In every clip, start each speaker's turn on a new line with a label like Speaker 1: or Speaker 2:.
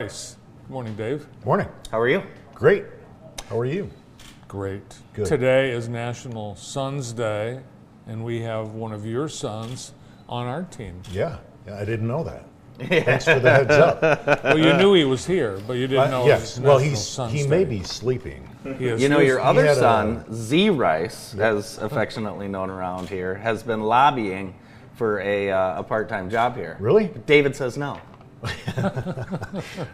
Speaker 1: Nice. Good morning, Dave.
Speaker 2: Morning.
Speaker 3: How are you?
Speaker 2: Great. How are you?
Speaker 1: Great.
Speaker 2: Good.
Speaker 1: Today is National Sons Day, and we have one of your sons on our team.
Speaker 2: Yeah, I didn't know that. Thanks for the heads up.
Speaker 1: Well, you knew he was here, but you didn't know it
Speaker 2: Yes.
Speaker 1: was
Speaker 2: Well,
Speaker 1: National Sons
Speaker 2: he
Speaker 1: Day.
Speaker 2: may be sleeping.
Speaker 1: He is.
Speaker 3: You know, your other
Speaker 2: had
Speaker 3: son, Z Rice, as affectionately known around here, has been lobbying for a part-time job here.
Speaker 2: Really?
Speaker 3: David says no.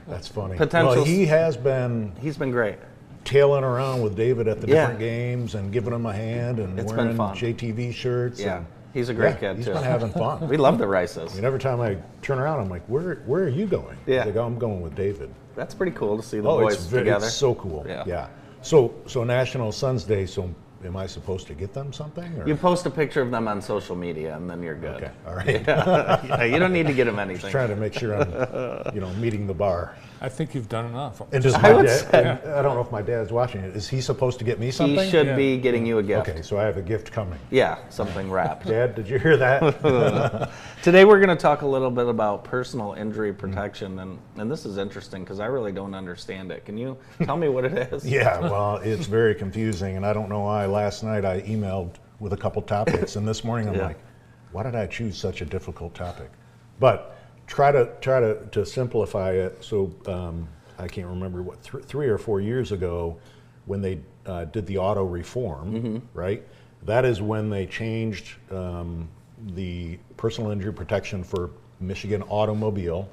Speaker 2: That's funny.
Speaker 3: Potential-
Speaker 2: Well, he has been
Speaker 3: He's been great.
Speaker 2: tailing around with David at the
Speaker 3: Yeah.
Speaker 2: different games and giving him a hand and
Speaker 3: It's been
Speaker 2: wearing
Speaker 3: fun.
Speaker 2: JTV shirts.
Speaker 3: Yeah,
Speaker 2: and,
Speaker 3: he's a great
Speaker 2: yeah,
Speaker 3: kid
Speaker 2: he's
Speaker 3: too.
Speaker 2: been having fun.
Speaker 3: We love the Rices.
Speaker 2: And every time I turn around, I'm like, where are you going?
Speaker 3: Yeah.
Speaker 2: He's like, I'm going with David.
Speaker 3: That's pretty cool to see the
Speaker 2: Oh,
Speaker 3: boys together.
Speaker 2: it's so cool.
Speaker 3: Yeah.
Speaker 2: So National Sons Day, so am I supposed to get them something? Or?
Speaker 3: You post a picture of them on social media, and then you're good.
Speaker 2: Okay, all right.
Speaker 3: Yeah, you don't need to get them
Speaker 2: Just
Speaker 3: anything.
Speaker 2: trying to make sure I'm, meeting the bar.
Speaker 1: I think you've done enough.
Speaker 2: And does
Speaker 3: I
Speaker 2: my
Speaker 3: would
Speaker 2: dad? And I don't know if my dad's watching it. Is he supposed to get me something?
Speaker 3: He should
Speaker 1: Yeah.
Speaker 3: be getting you a gift.
Speaker 2: Okay, so I have a gift coming.
Speaker 3: Yeah, something wrapped.
Speaker 2: Dad, did you hear that?
Speaker 3: Today we're going to talk a little bit about personal injury protection, and this is interesting because I really don't understand it. Can you tell me what it is?
Speaker 2: Yeah, well, it's very confusing, and I don't know why. Last night I emailed with a couple topics, and this morning I'm
Speaker 3: Yeah.
Speaker 2: like, why did I choose such a difficult topic? But try to simplify it. So I can't remember what 3 or 4 years ago when they did the auto reform, right? That is when they changed the personal injury protection for Michigan automobile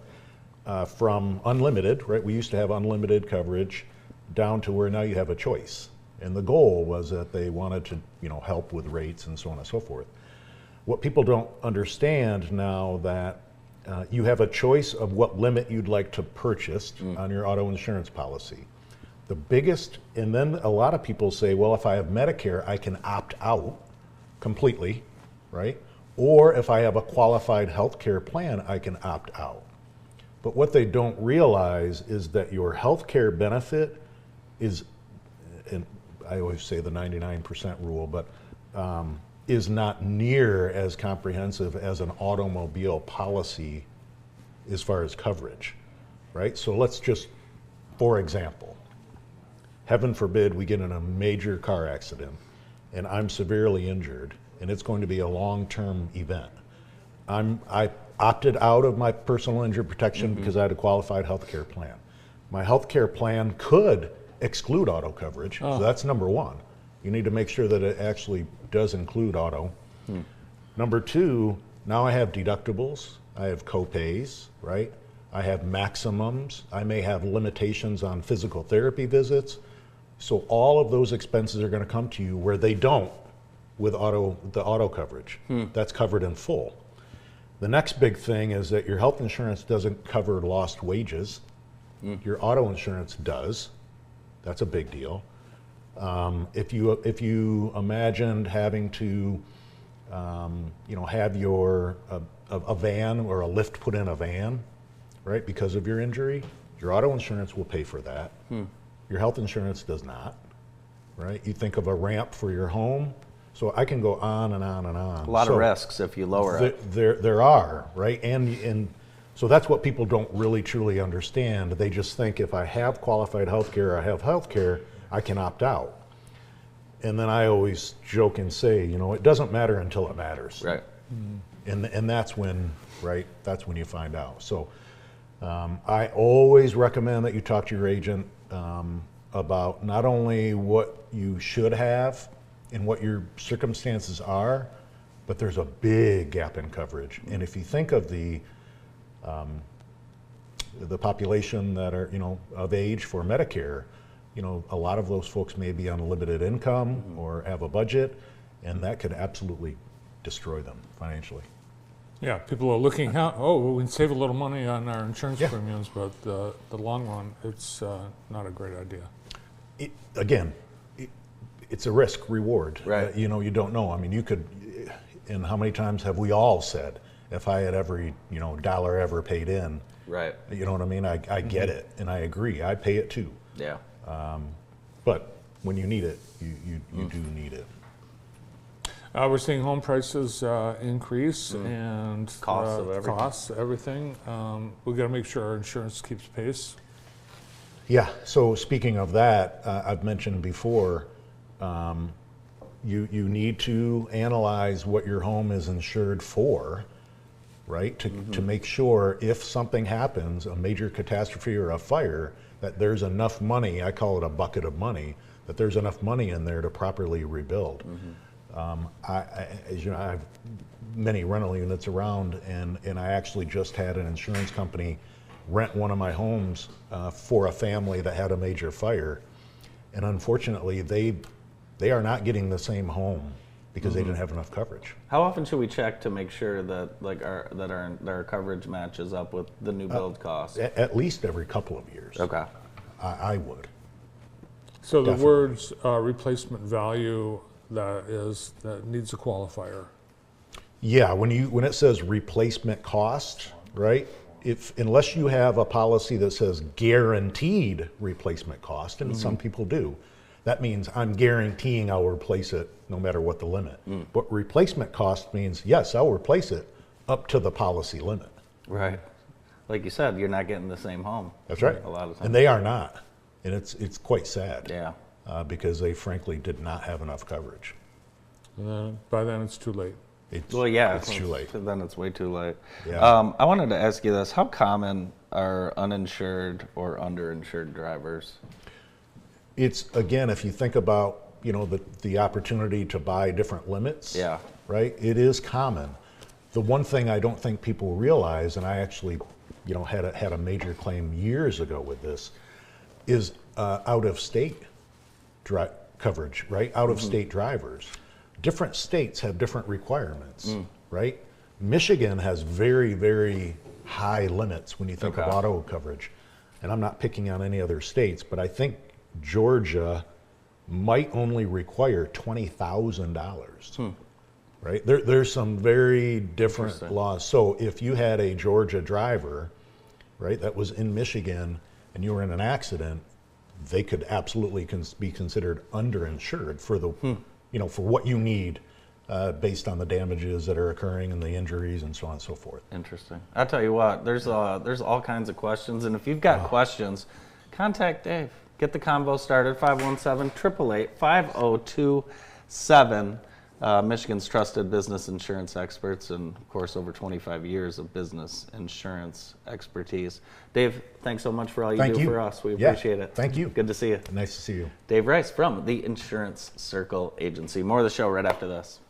Speaker 2: from unlimited, right? We used to have unlimited coverage down to where now you have a choice. And the goal was that they wanted to, help with rates and so on and so forth. What people don't understand now that you have a choice of what limit you'd like to purchase on your auto insurance policy. The biggest, and then a lot of people say, well, if I have Medicare, I can opt out completely, right? Or if I have a qualified health care plan, I can opt out. But what they don't realize is that your health care benefit is, and I always say the 99% rule, but is not near as comprehensive as an automobile policy as far as coverage, right? So let's just, for example, heaven forbid we get in a major car accident and I'm severely injured and it's going to be a long-term event. I opted out of my personal injury protection because I had a qualified health care plan. My health care plan could exclude auto coverage, so that's number one. You need to make sure that it actually does include auto. Number two, now I have deductibles, I have co-pays, right? I have maximums, I may have limitations on physical therapy visits. So all of those expenses are going to come to you where they don't with the auto coverage. That's covered in full. The next big thing is that your health insurance doesn't cover lost wages. Your auto insurance does. That's a big deal. If you imagined having to, have your a van or a lift put in a van, right, because of your injury, your auto insurance will pay for that. Your health insurance does not, right? You think of a ramp for your home, so I can go on and on and on.
Speaker 3: A lot of risks if you lower it.
Speaker 2: There are, right? And so that's what people don't really truly understand. They just think if I have qualified health care, I have health care, I can opt out. And then I always joke and say, it doesn't matter until it matters.
Speaker 3: Right.
Speaker 2: And that's when, right, that's when you find out. So I always recommend that you talk to your agent about not only what you should have and what your circumstances are, but there's a big gap in coverage. And if you think of the population that are, of age for Medicare, a lot of those folks may be on limited income or have a budget, and that could absolutely destroy them financially.
Speaker 1: Yeah, people are looking how, we can save a little money on our insurance
Speaker 2: Yeah.
Speaker 1: premiums, but the long run, it's not a great idea.
Speaker 2: It's a risk reward.
Speaker 3: Right.
Speaker 2: You don't know. I mean, you could, and how many times have we all said, if I had every, dollar ever paid in,
Speaker 3: Right.
Speaker 2: you know what I mean? I get it, and I agree. I pay it too.
Speaker 3: Yeah.
Speaker 2: But when you need it, you do need it.
Speaker 1: We're seeing home prices increase and
Speaker 3: Costs of everything.
Speaker 1: Costs, everything. We've got to make sure our insurance keeps pace.
Speaker 2: Yeah, so speaking of that, I've mentioned before, you need to analyze what your home is insured for, right? To make sure if something happens, a major catastrophe or a fire, that there's enough money, I call it a bucket of money, that there's enough money in there to properly rebuild. As you know, I have many rental units around, and I actually just had an insurance company rent one of my homes for a family that had a major fire, and unfortunately, they are not getting the same home because they didn't have enough coverage.
Speaker 3: How often should we check to make sure that our coverage matches up with the new build cost?
Speaker 2: At least every couple of years.
Speaker 3: Okay.
Speaker 2: I would.
Speaker 1: So the
Speaker 2: Definitely.
Speaker 1: words replacement value, that needs a qualifier.
Speaker 2: Yeah, when it says replacement cost, right? Unless you have a policy that says guaranteed replacement cost, and some people do, that means I'm guaranteeing I'll replace it no matter what the limit. But replacement cost means, yes, I'll replace it up to the policy limit.
Speaker 3: Right. Like you said, you're not getting the same home.
Speaker 2: That's right.
Speaker 3: A lot of times.
Speaker 2: And they are not. And it's quite sad.
Speaker 3: Yeah.
Speaker 2: Because they frankly did not have enough coverage.
Speaker 1: And then, by then it's too late.
Speaker 3: Well, yeah.
Speaker 2: It's too late.
Speaker 3: Then it's way too late.
Speaker 2: Yeah.
Speaker 3: I wanted to ask you this. How common are uninsured or underinsured drivers?
Speaker 2: It's, again, if you think about, the opportunity to buy different limits,
Speaker 3: Yeah.
Speaker 2: right? It is common. The one thing I don't think people realize, and I actually, had a major claim years ago with this, is out-of-state coverage, right? Out-of-state drivers. Different states have different requirements, right? Michigan has very, very high limits when you think of
Speaker 3: Okay.
Speaker 2: auto coverage. And I'm not picking on any other states, but I think Georgia might only require $20,000, right? There's some very different
Speaker 3: Interesting.
Speaker 2: laws. So if you had a Georgia driver, right, that was in Michigan and you were in an accident, they could absolutely be considered underinsured for the, for what you need based on the damages that are occurring and the injuries and so on and so forth.
Speaker 3: Interesting. I'll tell you what, there's all kinds of questions, and if you've got questions, contact Dave. Get the convo started, 517-888-5027. Michigan's trusted business insurance experts, and of course, over 25 years of business insurance expertise. Dave, thanks so much for all you
Speaker 2: Thank
Speaker 3: do
Speaker 2: you.
Speaker 3: for us. We
Speaker 2: Yeah,
Speaker 3: appreciate it.
Speaker 2: thank you.
Speaker 3: Good to see you.
Speaker 2: Nice to see you.
Speaker 3: Dave Rice from the Insurance Circle Agency. More of the show right after this.